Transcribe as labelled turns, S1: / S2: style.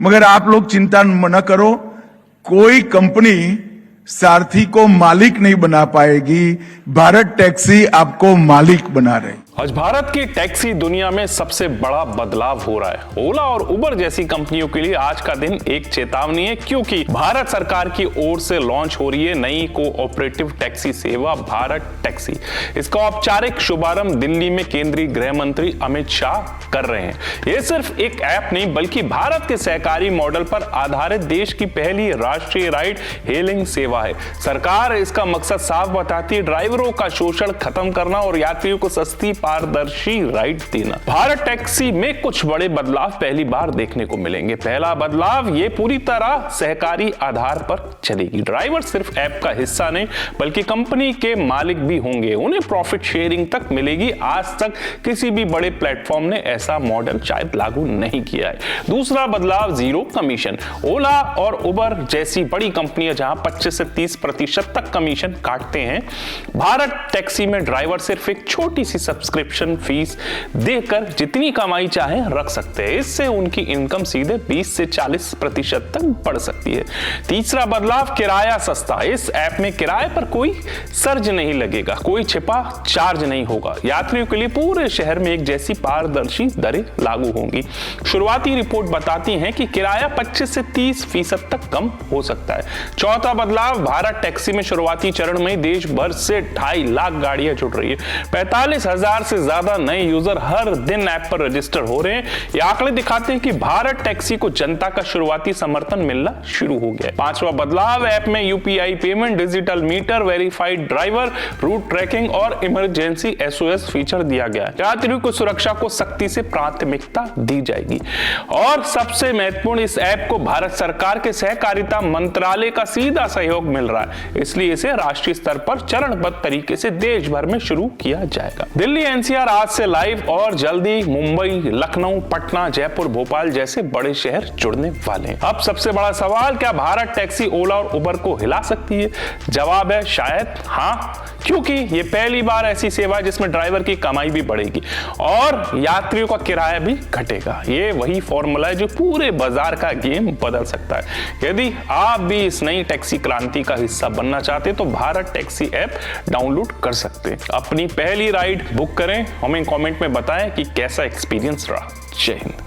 S1: मगर आप लोग चिंता न करो, कोई कंपनी सारथी को मालिक नहीं बना पाएगी, भारत टैक्सी आपको मालिक बना रही।
S2: आज भारत की टैक्सी दुनिया में सबसे बड़ा बदलाव हो रहा है। ओला और उबर जैसी कंपनियों के लिए आज का दिन एक चेतावनी है, क्योंकि भारत सरकार की ओर से लॉन्च हो रही है नई कोऑपरेटिव टैक्सी सेवा भारत टैक्सी। इसका औपचारिक शुभारंभ दिल्ली में केंद्रीय गृह मंत्री अमित शाह कर रहे हैं। यह सिर्फ एक ऐप नहीं, बल्कि भारत के सहकारी मॉडल पर आधारित देश की पहली राष्ट्रीय राइड हेलिंग सेवा है। सरकार इसका मकसद साफ बताती है, ड्राइवरों का शोषण खत्म करना और यात्रियों को सस्ती पारदर्शी राइड देना। भारत टैक्सी में कुछ बड़े बदलाव पहली बार देखने को मिलेंगे। पहला बदलाव, ये पूरी तरह सहकारी आधार पर चलेगी। ड्राइवर सिर्फ ऐप का हिस्सा नहीं, बल्कि कंपनी के मालिक भी होंगे। उन्हें प्रॉफिट शेयरिंग तक मिलेगी। आज तक किसी भी बड़े प्लेटफॉर्म ने ऐसा मॉडल शायद लागू नहीं किया है। दूसरा बदलाव, जीरो कमीशन। ओला और उबर जैसी बड़ी कंपनियां जहां 25 से 30% तक कमीशन काटते हैं, भारत टैक्सी में ड्राइवर सिर्फ एक छोटी सी सब्सक्रिप्शन फीस देकर जितनी कमाई चाहे रख सकते हैं। इससे उनकी इनकम सीधे 20 से 40% तक बढ़ सकती है। तीसरा बदलाव, किराया सस्ता। इस ऐप में किराए पर कोई सर्ज नहीं लगेगा, कोई छिपा चार्ज नहीं होगा। यात्रियों के लिए पूरे शहर में एक जैसी पारदर्शी दरें लागू होंगी। शुरुआती रिपोर्ट बताती हैं कि किराया 25 से 30% तक कम हो सकता है। चौथा बदलाव, भारत टैक्सी में शुरुआती चरण में देश भर से 2.5 लाख गाड़ियां जुड़ रही है। 45,000 से ज्यादा नए यूजर हर दिन ऐप पर रजिस्टर हो रहे हैं। ये आंकड़े दिखाते हैं कि भारत टैक्सी को जनता का शुरुआती समर्थन मिलना शुरू हो गया है। पांचवा बदलाव, ऐप में UPI payment, digital meter, verified driver, route tracking और इमरजेंसी एसओएस फीचर दिया गया है। यात्रियों को सुरक्षा को सख्ती से प्राथमिकता दी जाएगी। और सबसे महत्वपूर्ण, इस ऐप को भारत सरकार के सहकारिता मंत्रालय का सीधा सहयोग मिल रहा है, इसलिए इसे राष्ट्रीय स्तर पर चरणबद्ध तरीके से देश भर में शुरू किया जाएगा। दिल्ली एनसीआर आज से लाइव, और जल्दी मुंबई, लखनऊ, पटना, जयपुर, भोपाल जैसे बड़े शहर जुड़ने वाले हैं। अब सबसे बड़ा सवाल, क्या भारत टैक्सी ओला और उबर को हिला सकती है? जवाब है शायद हाँ, क्योंकि ये पहली बार ऐसी सेवा है जिसमें ड्राइवर की कमाई भी बढ़ेगी और यात्रियों का किराया भी घटेगा। ये वही फॉर्मूला है जो पूरे बाजार का गेम बदल सकता है। यदि आप भी इस नई टैक्सी क्रांति का हिस्सा बनना चाहते हैं तो भारत टैक्सी ऐप डाउनलोड कर सकते हैं। अपनी पहली राइड बुक करें, हमें कमेंट में बताएं कि कैसा एक्सपीरियंस रहा। जय हिंद।